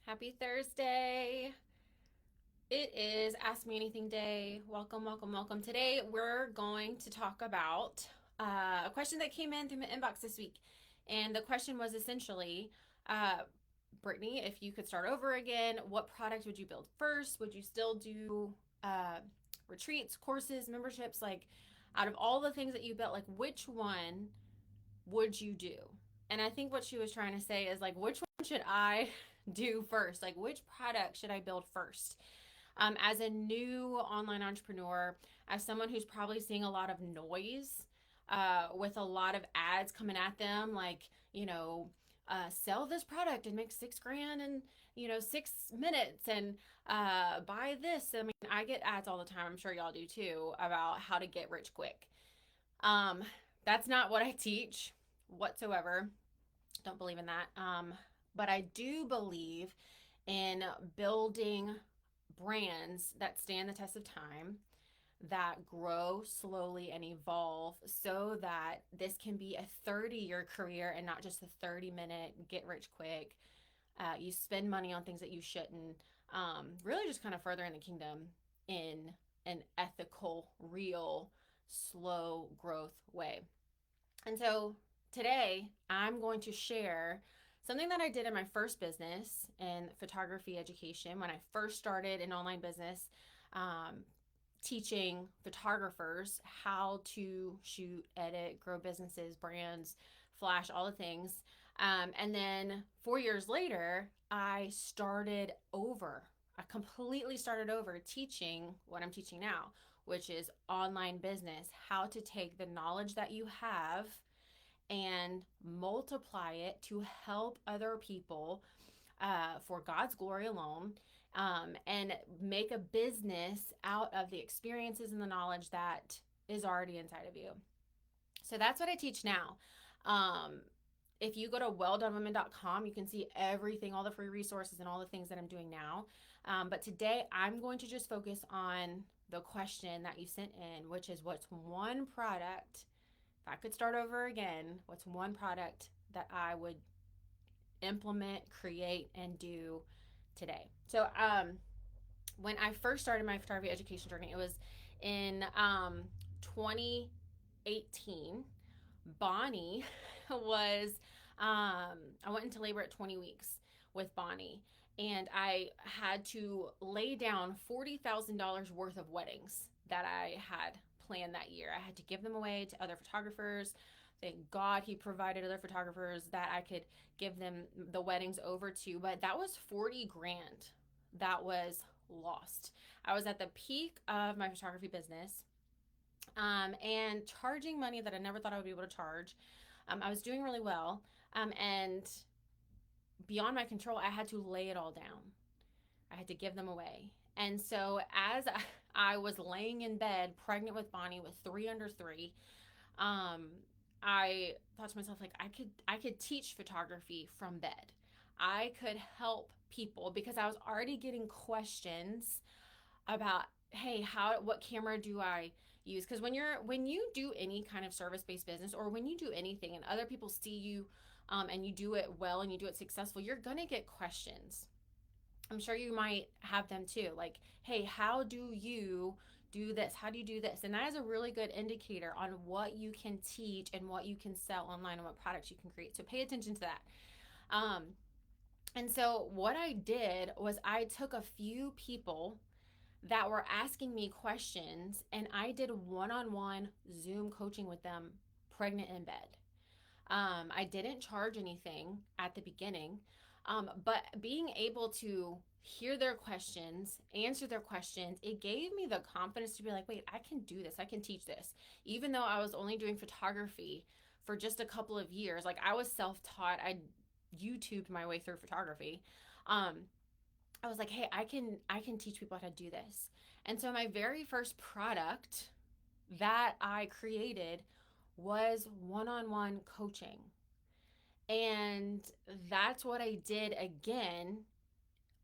Happy Thursday. It is Ask Me Anything Day. Welcome, welcome, welcome. Today we're going to talk about a question that came in through my inbox this week. And the question was essentially, uh, Brittany, if you could start over again, what product would you build first? Would you still do uh, retreats, courses, memberships? Like, out of all the things that you built, like, which one would you do? And I think what she was trying to say is like, which one should I do first? Like, which product should I build first? As a new online entrepreneur, as someone who's probably seeing a lot of noise with a lot of ads coming at them, like, sell this product and make 6 grand in 6 minutes and buy this. I mean, I get ads all the time. I'm sure y'all do too about how to get rich quick. Um, that's not what I teach whatsoever. Don't believe in that. But I do believe in building brands that stand the test of time, that grow slowly and evolve so that this can be a 30-year career and not just a 30-minute get rich quick. You spend money on things that you shouldn't. Really just kind of furthering the kingdom in an ethical, real, slow growth way. And so today I'm going to share something that I did in my first business in photography education when I first started an online business, um, teaching photographers how to shoot, edit, grow businesses, brands, flash, all the things. And then 4 years later, I started over. I completely started over teaching what I'm teaching now, which is online business, how to take the knowledge that you have and multiply it to help other people for God's glory alone, and make a business out of the experiences and the knowledge that is already inside of you. So that's what I teach now. Um, if you go to welldonwomen.com, you can see everything, all the free resources, and all the things that I'm doing now. But today, I'm going to just focus on the question that you sent in, which is what's one product, if I could start over again, what's one product that I would implement, create, and do today? So, when I first started my photography education journey, it was in 2018. Bonnie was, I went into labor at 20 weeks with Bonnie, and I had to lay down $40,000 worth of weddings that I had planned that year. I had to give them away to other photographers. Thank God he provided other photographers that I could give them the weddings over to, but that was 40 grand that was lost. I was at the peak of my photography business, and charging money that I never thought I would be able to charge. I was doing really well, and beyond my control, I had to lay it all down. I had to give them away. And so, as I was laying in bed, pregnant with Bonnie, with three under three, um, I thought to myself, like, I could teach photography from bed. I could help people because I was already getting questions about, hey, what camera do I use? Because when you do any kind of service-based business, or when you do anything and other people see you, and you do it well and you do it successful, you're gonna get questions. I'm sure you might have them too, like, hey, how do you do this? How do you do this? And that is a really good indicator on what you can teach and what you can sell online and what products you can create. So pay attention to that. um, and so what I did was I took a few people that were asking me questions, and I did one-on-one Zoom coaching with them, pregnant in bed. I didn't charge anything at the beginning, but being able to hear their questions, answer their questions, it gave me the confidence to be like, wait, I can do this. I can teach this. Even though I was only doing photography for just a couple of years, like, I was self-taught. I YouTubed my way through photography. Um, I was like, hey, I can teach people how to do this. And so my very first product that I created was one-on-one coaching. And that's what I did again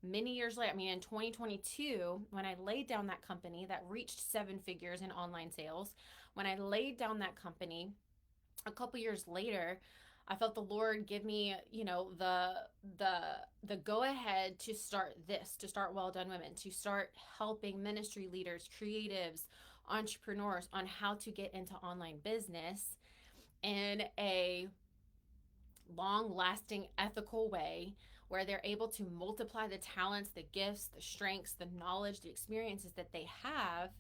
many years later. I mean, in 2022, when I laid down that company that reached 7 figures in online sales, when I laid down that company a couple years later, I felt the Lord give me, the go ahead to start this, to start Well Done Women, to start helping ministry leaders, creatives, entrepreneurs on how to get into online business in a long lasting, ethical way where they're able to multiply the talents, the gifts, the strengths, the knowledge, the experiences that they have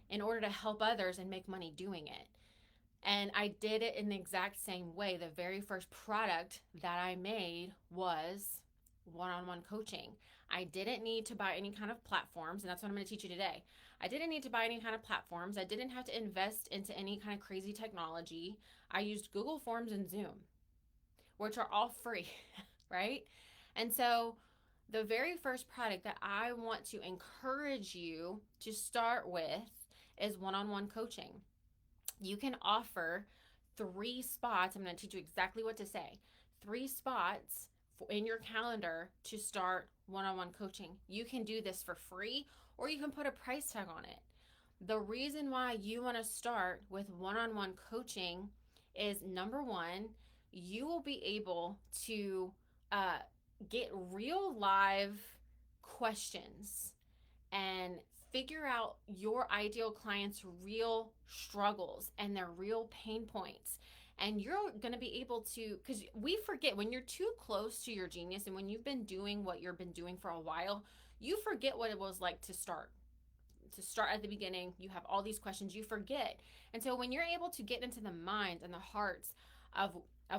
in order to help others and make money doing it. And I did it in the exact same way. The very first product that I made was one-on-one coaching. I didn't need to buy any kind of platforms, and that's what I'm going to teach you today. I didn't need to buy any kind of platforms. I didn't have to invest into any kind of crazy technology. I used Google Forms and Zoom, which are all free, right? And so the very first product that I want to encourage you to start with is one-on-one coaching. You can offer 3 spots. I'm going to teach you exactly what to say. 3 spots in your calendar to start one-on-one coaching. You can do this for free, or you can put a price tag on it. The reason why you want to start with one-on-one coaching is, number one, you will be able to get real live questions and figure out your ideal client's real struggles and their real pain points. And you're going to be able to, because we forget when you're too close to your genius and when you've been doing what you've been doing for a while, you forget what it was like to start. To start at the beginning, you have all these questions, you forget. And so when you're able to get into the minds and the hearts of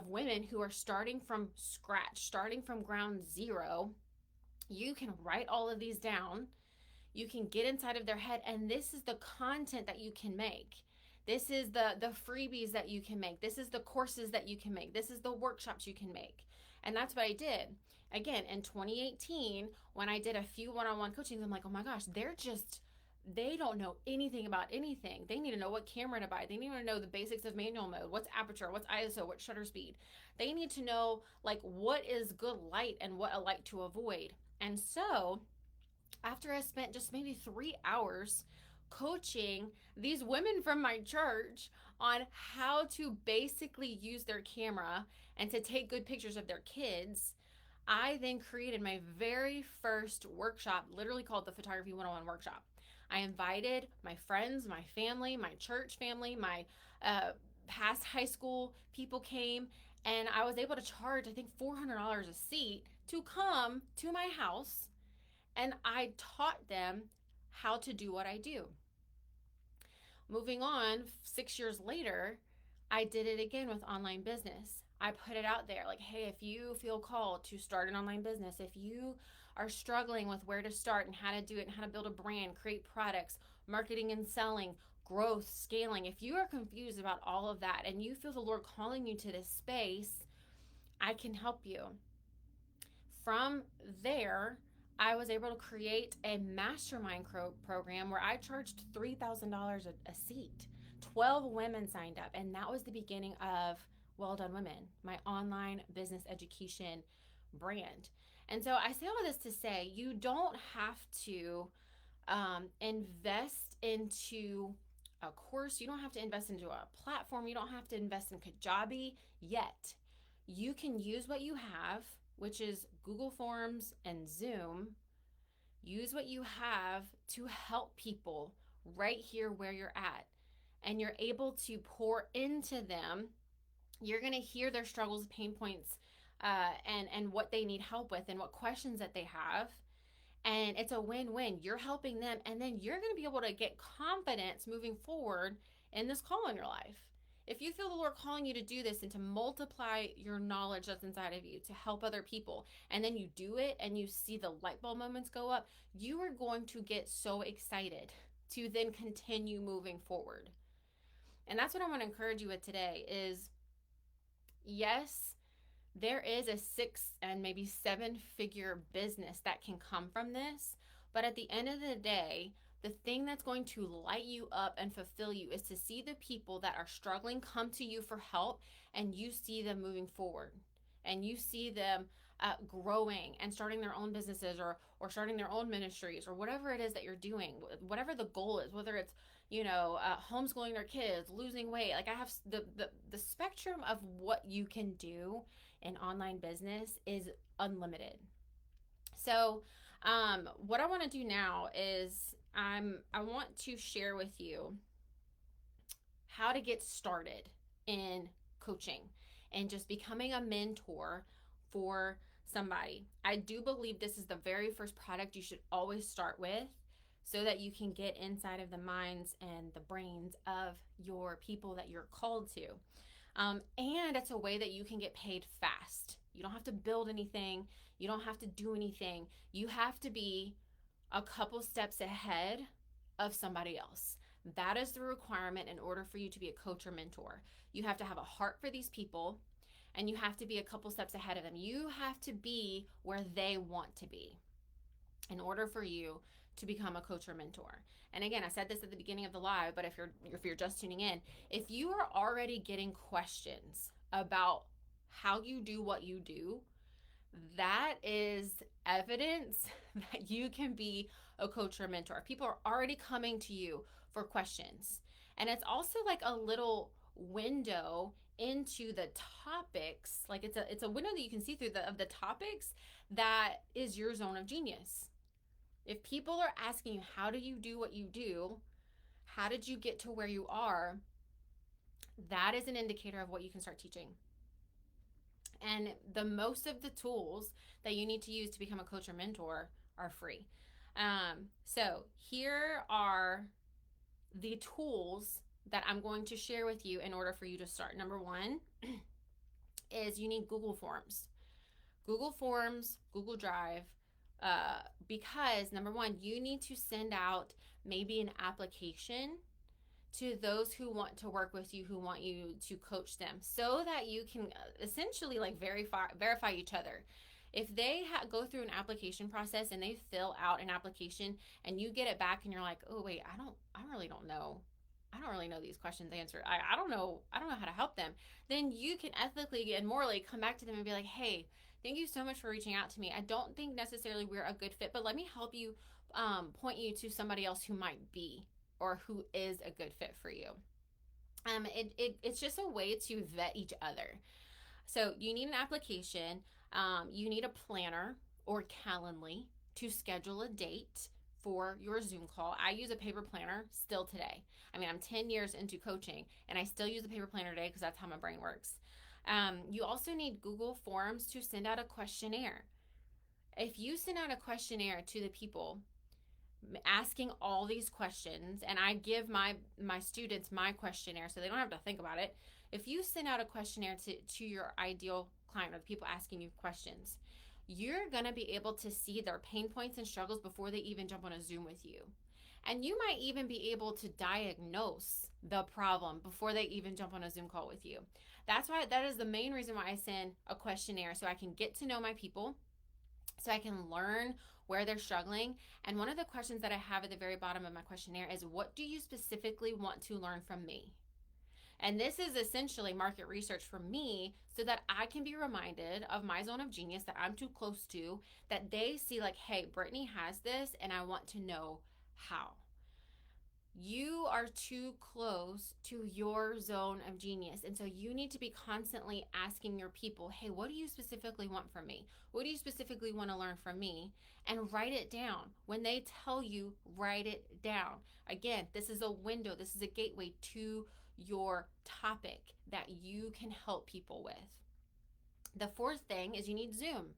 women who are starting from scratch, starting from ground zero, you can write all of these down. You can get inside of their head, and this is the content that you can make. This is the freebies that you can make. This is the courses that you can make. This is the workshops you can make. And that's what I did. Again, in 2018, when I did a few one-on-one coachings, I'm like, oh my gosh, they don't know anything about anything. They need to know what camera to buy. They need to know the basics of manual mode, what's aperture, what's ISO, what's shutter speed. They need to know like what is good light and what a light to avoid. And so after I spent just maybe 3 hours coaching these women from my church on how to basically use their camera and to take good pictures of their kids, I then created my very first workshop, literally called the Photography 101 Workshop. I invited my friends, my family, my church family, my past high school people came, and I was able to charge, I think, $400 a seat to come to my house, and I taught them how to do what I do. Moving on, 6 years later, I did it again with online business. I put it out there like, hey, if you feel called to start an online business, if you are struggling with where to start and how to do it and how to build a brand, create products, marketing and selling, growth, scaling, if you are confused about all of that and you feel the Lord calling you to this space, I can help you. From there, I was able to create a mastermind program where I charged $3,000 a seat. 12 women signed up, and that was the beginning of Well Done Women, my online business education brand. And so I say all this to say you don't have to invest into a course. You don't have to invest into a platform. You don't have to invest in Kajabi yet. You can use what you have, which is Google Forms and Zoom. Use what you have to help people right here where you're at. And you're able to pour into them. You're going to hear their struggles, pain points, and what they need help with and what questions that they have. And it's a win-win. You're helping them, and then you're going to be able to get confidence moving forward in this call in your life. If you feel the Lord calling you to do this and to multiply your knowledge that's inside of you to help other people, and then you do it and you see the light bulb moments go up, you are going to get so excited to then continue moving forward. And that's what I want to encourage you with today is, yes, there is a 6 and maybe 7-figure business that can come from this. But at the end of the day, the thing that's going to light you up and fulfill you is to see the people that are struggling come to you for help, and you see them moving forward, and you see them growing and starting their own businesses, or starting their own ministries, or whatever it is that you're doing, whatever the goal is, whether it's homeschooling their kids, losing weight. Like, I have the spectrum of what you can do in online business is unlimited. So, what I want to do now is I want to share with you how to get started in coaching and just becoming a mentor for somebody. I do believe this is the very first product you should always start with, so that you can get inside of the minds and the brains of your people that you're called to. And it's a way that you can get paid fast. You don't have to build anything. You don't have to do anything. You have to be a couple steps ahead of somebody else. That is the requirement in order for you to be a coach or mentor. You have to have a heart for these people, and you have to be a couple steps ahead of them. You have to be where they want to be in order for you to become a coach or mentor. And again, I said this at the beginning of the live, but if you're just tuning in, if you are already getting questions about how you do what you do, that is evidence that you can be a coach or mentor. People are already coming to you for questions. And it's also like a little window into the topics. Like, it's a window that you can see through of the topics that is your zone of genius. If people are asking you, how do you do what you do? How did you get to where you are? That is an indicator of what you can start teaching. And the most of the tools that you need to use to become a coach or mentor are free. So here are the tools that I'm going to share with you in order for you to start. Number one is you need Google Forms. Google Forms, Google Drive, because number one, you need to send out maybe an application to those who want to work with you, who want you to coach them, so that you can essentially like verify each other. If they go through an application process and they fill out an application and you get it back and you're like, oh wait, I really don't know these questions answered. I don't know how to help them. Then you can ethically and morally come back to them and be like, hey, thank you so much for reaching out to me. I don't think necessarily we're a good fit, but let me help you, point you to somebody else who might be, or who is a good fit for you. It's just a way to vet each other. So you need an application. You need a planner or Calendly to schedule a date for your Zoom call. I use a paper planner still today. I mean, I'm 10 years into coaching and I still use a paper planner today because that's how my brain works. You also need Google Forms to send out a questionnaire. If you send out a questionnaire to the people asking all these questions, and I give my students my questionnaire so they don't have to think about it. If you send out a questionnaire to your ideal client, or the people asking you questions, you're going to be able to see their pain points and struggles before they even jump on a Zoom with you. And you might even be able to diagnose the problem before they even jump on a Zoom call with you. That is the main reason why I send a questionnaire, so I can get to know my people, so I can learn where they're struggling. And one of the questions that I have at the very bottom of my questionnaire is, what do you specifically want to learn from me? And this is essentially market research for me, so that I can be reminded of my zone of genius that I'm too close to, that they see like, hey, Brittany has this and I want to know how. You are too close to your zone of genius. And so you need to be constantly asking your people, hey, what do you specifically want from me? What do you specifically want to learn from me? And write it down. When they tell you, write it down. Again, this is a window. This is a gateway to your topic that you can help people with. The fourth thing is you need Zoom.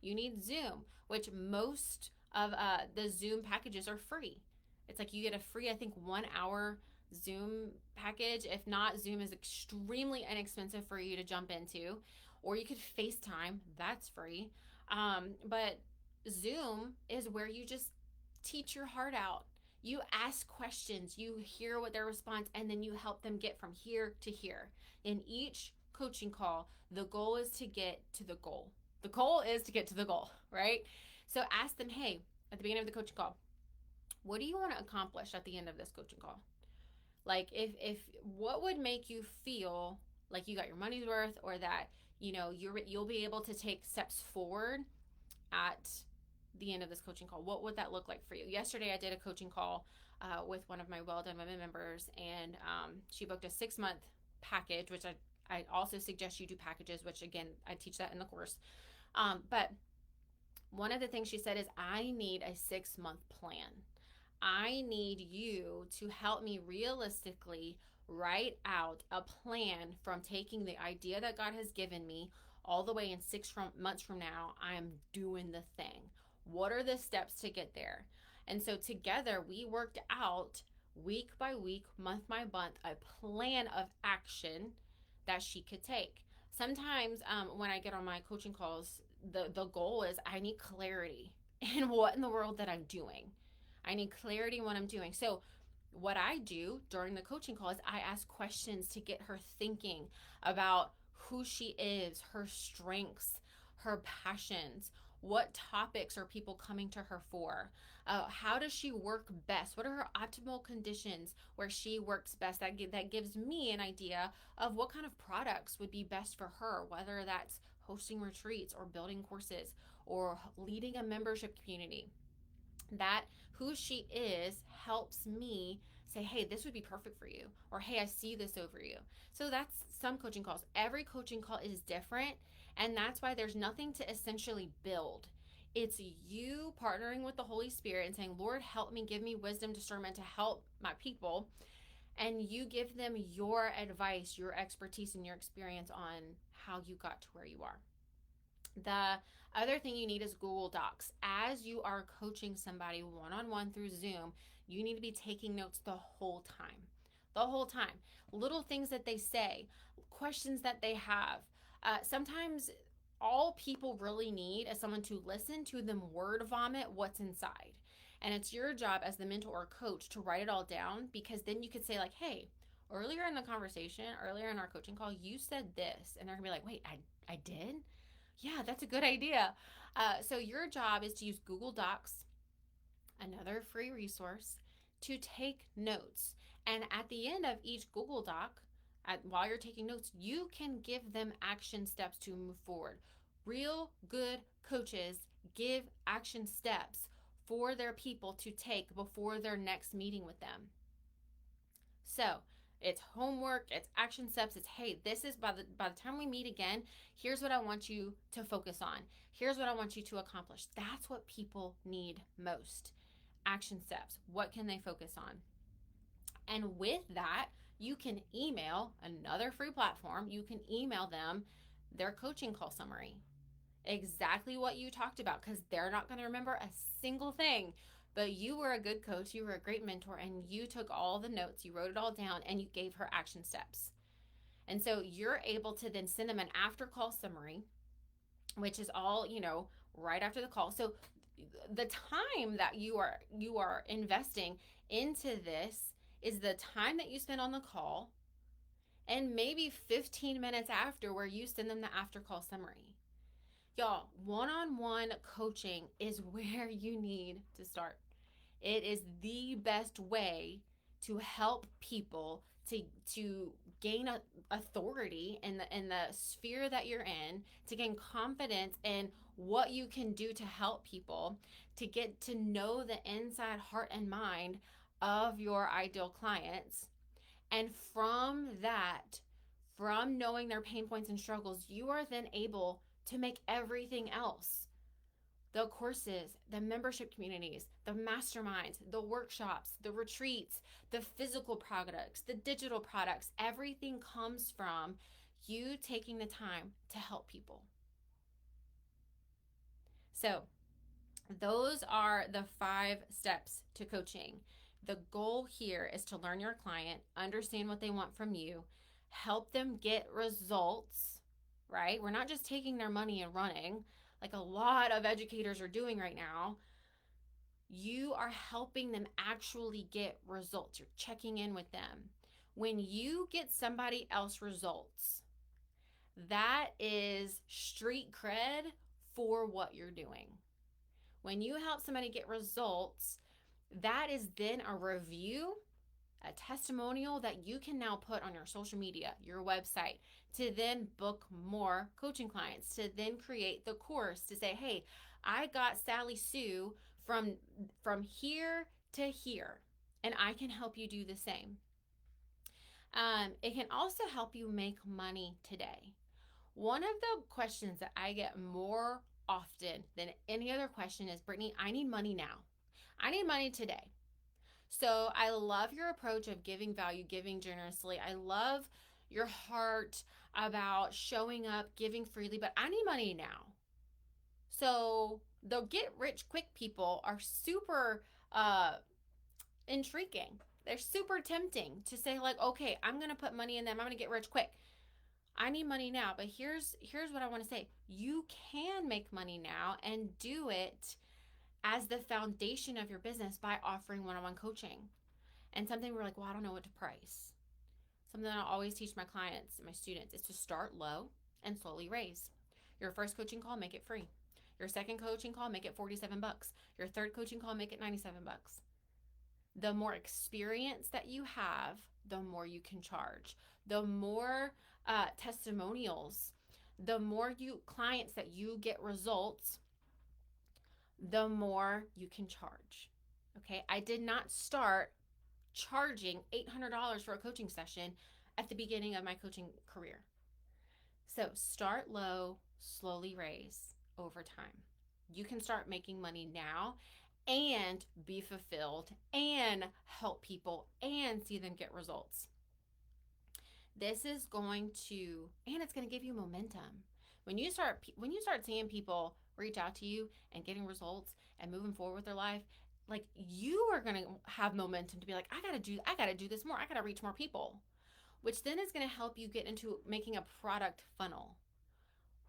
You need Zoom, which most of the Zoom packages are free. It's like you get a free, I think, 1 hour Zoom package. If not, Zoom is extremely inexpensive for you to jump into. Or you could FaceTime, that's free. But Zoom is where you just teach your heart out. You ask questions, you hear what their response, and then you help them get from here to here. In each coaching call, the goal is to get to the goal. The goal is to get to the goal, right? So ask them, hey, at the beginning of the coaching call, what do you want to accomplish at the end of this coaching call? Like, if what would make you feel like you got your money's worth, or that you'll be able to take steps forward at the end of this coaching call. What would that look like for you? Yesterday, I did a coaching call with one of my Well Done Women members, and she booked a 6-month package, which I also suggest you do packages, which again, I teach that in the course. But one of the things she said is, I need a 6-month plan. I need you to help me realistically write out a plan from taking the idea that God has given me all the way in 6 months from now. I am doing the thing. What are the steps to get there? And so together we worked out week by week, month by month, a plan of action that she could take. Sometimes when I get on my coaching calls, the goal is I need clarity in what in the world that I'm doing. I need clarity in what I'm doing. So what I do during the coaching call is I ask questions to get her thinking about who she is, her strengths, her passions. What topics are people coming to her for? How does she work best? What are her optimal conditions where she works best? That gives me an idea of what kind of products would be best for her, whether that's hosting retreats or building courses or leading a membership community. That who she is helps me say, hey, this would be perfect for you, or hey, I see this over you. So that's some coaching calls. Every coaching call is different, and that's why there's nothing to essentially build. It's you partnering with the Holy Spirit and saying, Lord, help me, give me wisdom, discernment to help my people, and you give them your advice, your expertise, and your experience on how you got to where you are. The other thing you need is Google Docs. As you are coaching somebody one-on-one through Zoom, you need to be taking notes the whole time. The whole time. Little things that they say, questions that they have. Sometimes all people really need is someone to listen to them word vomit what's inside. And it's your job as the mentor or coach to write it all down, because then you could say like, hey, earlier in the conversation, earlier in our coaching call, you said this. And they're going to be like, wait, I did? Yeah, that's a good idea. So your job is to use Google Docs, another free resource, to take notes. And at the end of each Google Doc, while you're taking notes, you can give them action steps to move forward. Real good coaches give action steps for their people to take before their next meeting with them. So it's homework, it's action steps, it's, hey, this is by the time we meet again, here's what I want you to focus on. Here's what I want you to accomplish. That's what people need most. Action steps. What can they focus on? And with that, you can email, another free platform, you can email them their coaching call summary. Exactly what you talked about, because they're not going to remember a single thing. But you were a good coach, you were a great mentor, and you took all the notes, you wrote it all down, and you gave her action steps. And so you're able to then send them an after call summary, which is all, right after the call. So the time that you are investing into this is the time that you spend on the call, and maybe 15 minutes after, where you send them the after call summary. Y'all, one-on-one coaching is where you need to start. It is the best way to help people to gain authority in the sphere that you're in, to gain confidence in what you can do to help people, to get to know the inside heart and mind of your ideal clients. And from that, from knowing their pain points and struggles, you are then able to make everything else, the courses, the membership communities, the masterminds, the workshops, the retreats, the physical products, the digital products, everything comes from you taking the time to help people. So those are the 5 steps to coaching. The goal here is to learn your client, understand what they want from you, help them get results, right? We're not just taking their money and running like a lot of educators are doing right now. You are helping them actually get results. You're checking in with them. When you get somebody else results, that is street cred for what you're doing. When you help somebody get results, that is then a review, a testimonial that you can now put on your social media, your website, to then book more coaching clients, to then create the course to say, hey, I got Sally Sue from here to here, and I can help you do the same. It can also help you make money today. One of the questions that I get more often than any other question is, Brittany, I need money now. I need money today. So I love your approach of giving value, giving generously. I love your heart about showing up, giving freely, but I need money now. So the get rich quick people are super intriguing. They're super tempting to say, like, okay, I'm going to put money in them. I'm going to get rich quick. I need money now. But here's what I want to say. You can make money now and do it as the foundation of your business by offering one-on-one coaching. And something we're like, well, I don't know what to price. Something that I always teach my clients and my students is to start low and slowly raise. Your first coaching call, make it free. Your second coaching call, make it $47. Your third coaching call, make it $97. The more experience that you have, the more you can charge. The more testimonials, the more clients that you get results, the more you can charge. Okay, I did not start charging $800 for a coaching session at the beginning of my coaching career. So start low, slowly raise over time. You can start making money now and be fulfilled and help people and see them get results. This is going to, and it's going to give you momentum. When you start seeing people reach out to you and getting results and moving forward with their life, like, you are going to have momentum to be like, I got to do this more. I got to reach more people, which then is going to help you get into making a product funnel.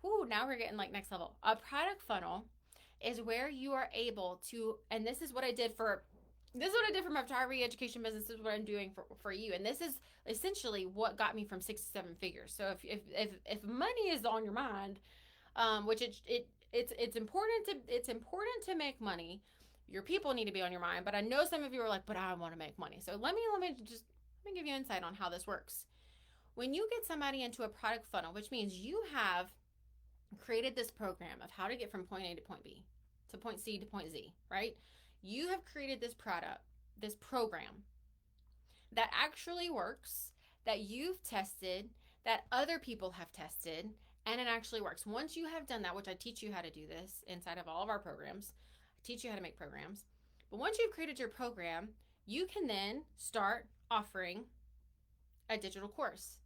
Ooh, now we're getting like next level. A product funnel is where you are able to, and this is what I did for my retiree education business. This is what I'm doing for you. And this is essentially what got me from 6 to 7 figures. So if money is on your mind, which it's important to make money. Your people need to be on your mind. But I know some of you are like, but I want to make money. So let me give you insight on how this works. When you get somebody into a product funnel, which means you have created this program of how to get from point A to point B to point C to point Z, right? You have created this program that actually works, that you've tested, that other people have tested, and it actually works. Once you have done that, which I teach you how to do this inside of all of our programs, I teach you how to make programs. But once you've created your program, you can then start offering a digital course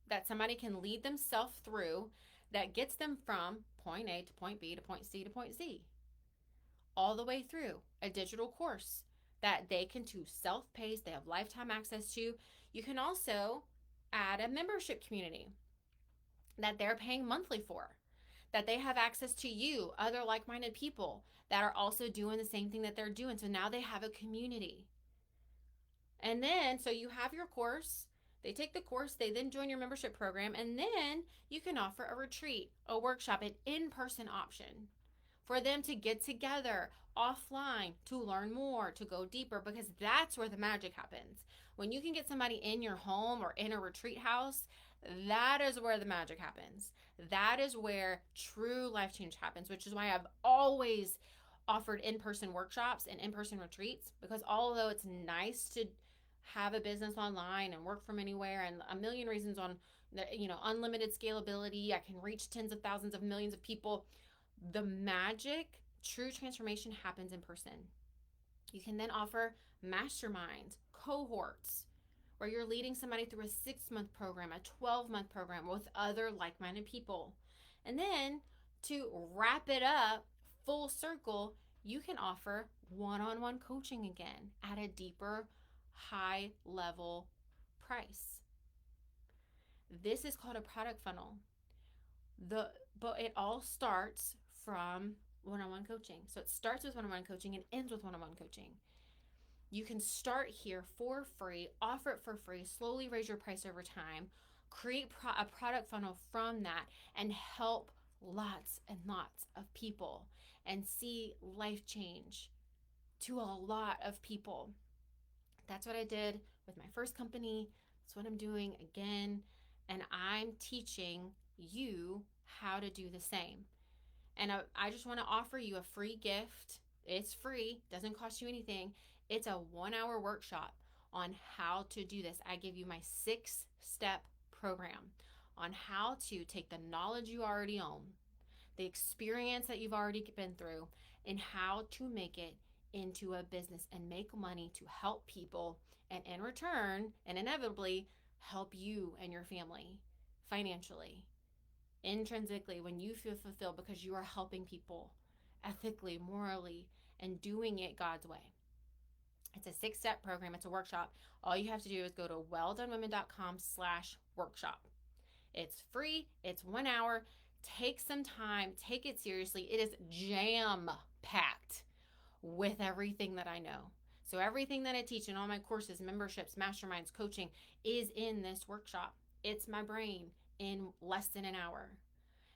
that somebody can lead themselves through that gets them from point A to point B to point C to point Z, all the way through a digital course that they can do self-paced, they have lifetime access to. You can also add a membership community that they're paying monthly for, that they have access to you, other like-minded people that are also doing the same thing that they're doing. So now they have a community. And then, so you have your course, they take the course, they then join your membership program, and then you can offer a retreat, a workshop, an in-person option for them to get together offline to learn more, to go deeper, because that's where the magic happens. When you can get somebody in your home or in a retreat house, that is where the magic happens. That is where true life change happens, which is why I've always offered in-person workshops and in-person retreats, because although it's nice to have a business online and work from anywhere and a million reasons on the, unlimited scalability, I can reach tens of thousands of millions of people, the magic, true transformation happens in person. You can then offer masterminds, cohorts, where you're leading somebody through a 6-month program, a 12-month program with other like-minded people. And then to wrap it up full circle, you can offer one-on-one coaching again at a deeper, high-level price. This is called a product funnel. But it all starts from one-on-one coaching. So it starts with one-on-one coaching and ends with one-on-one coaching. You can start here for free, offer it for free, slowly raise your price over time, create a product funnel from that, and help lots and lots of people and see life change to a lot of people. That's what I did with my first company. That's what I'm doing again. and I'm teaching you how to do the same. And I just want to offer you a free gift. It's free, doesn't cost you anything. It's a 1-hour workshop on how to do this. I give you my 6-step program on how to take the knowledge you already own, the experience that you've already been through, and how to make it into a business and make money to help people, and in return, and inevitably, help you and your family financially, intrinsically, when you feel fulfilled because you are helping people ethically, morally, and doing it God's way. It's a 6-step program. It's a workshop. All you have to do is go to welldonewomen.com/workshop. It's free. It's 1 hour. Take some time. Take it seriously. It is jam packed with everything that I know. So everything that I teach in all my courses, memberships, masterminds, coaching is in this workshop. It's my brain in less than an hour.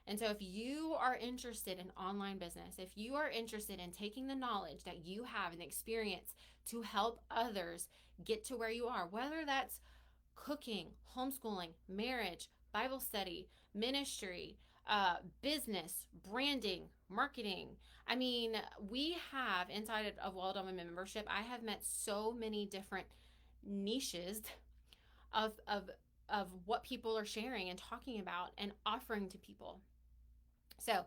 And so if you are interested in online business, if you are interested in taking the knowledge that you have and experience to help others get to where you are, whether that's cooking, homeschooling, marriage, Bible study, ministry, business, branding, marketing. I mean, we have inside of Well Done Women membership, I have met so many different niches of what people are sharing and talking about and offering to people. So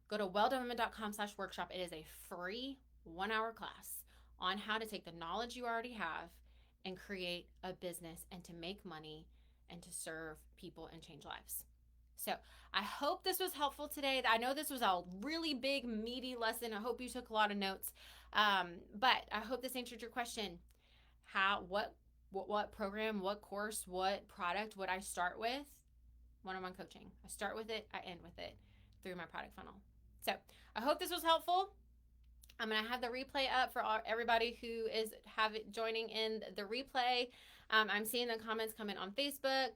go to welldonewomen.com/workshop. It is a free 1-hour class on how to take the knowledge you already have and create a business and to make money and to serve people and change lives. So I hope this was helpful today. I know this was a really big, meaty lesson. I hope you took a lot of notes. But I hope this answered your question. What program, what course, what product would I start with? One-on-one coaching. I start with it, I end with it through my product funnel. So I hope this was helpful. I'm going to have the replay up for everybody who is joining in the replay. I'm seeing the comments coming on Facebook,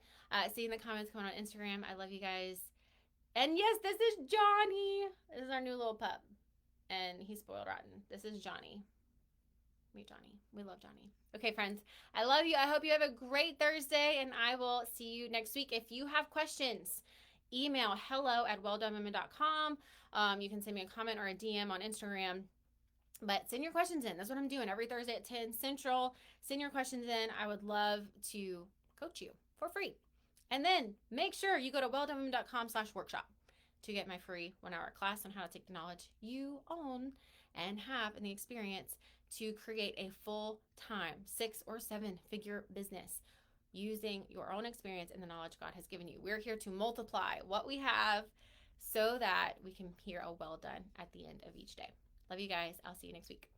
seeing the comments coming on Instagram. I love you guys. And yes, this is Johnny. This is our new little pup. And he's spoiled rotten. This is Johnny. Meet Johnny. We love Johnny. Okay, friends, I love you. I hope you have a great Thursday, and I will see you next week. If you have questions, email hello@welldonewomen.com. You can send me a comment or a DM on Instagram. But send your questions in. That's what I'm doing every Thursday at 10 Central. Send your questions in. I would love to coach you for free. And then make sure you go to welldonewomen.com/workshop to get my free 1-hour class on how to take the knowledge you own and have in the experience to create a full-time 6- or 7-figure business using your own experience and the knowledge God has given you. We're here to multiply what we have so that we can hear a well done at the end of each day. Love you guys. I'll see you next week.